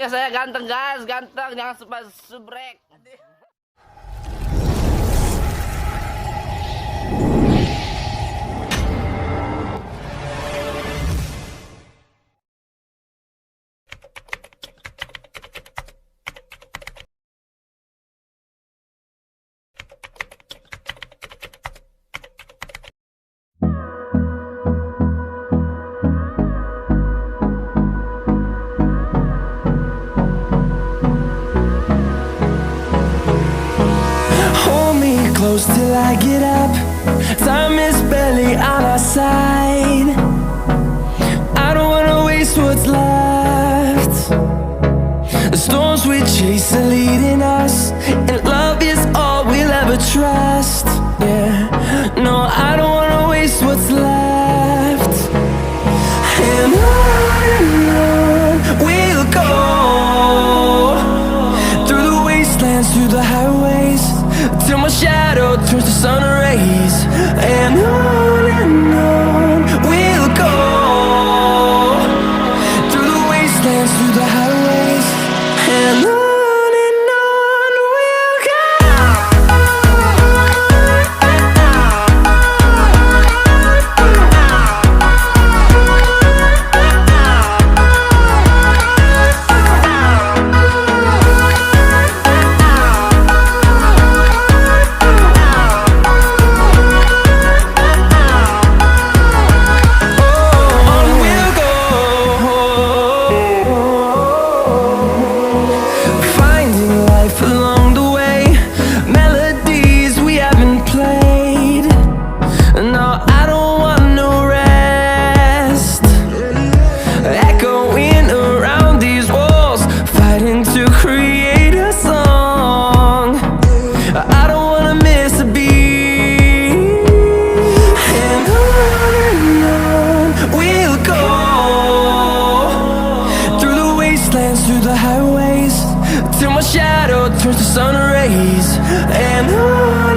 Ya saya ganteng guys, ganteng, jangan subrek. Close till I get up. Time is barely on our side. I don't wanna waste what's left. The storms we chase are leading us, and love is all we'll ever trust. Yeah, no, I don't wanna waste what's left. And on we'll go, through the wastelands, through the highways, till my shadow turns to sun rays. And on we'll go, through the wastelands, through the highways, and on we'll go. Through the highways, till my shadow turns to sun rays. And on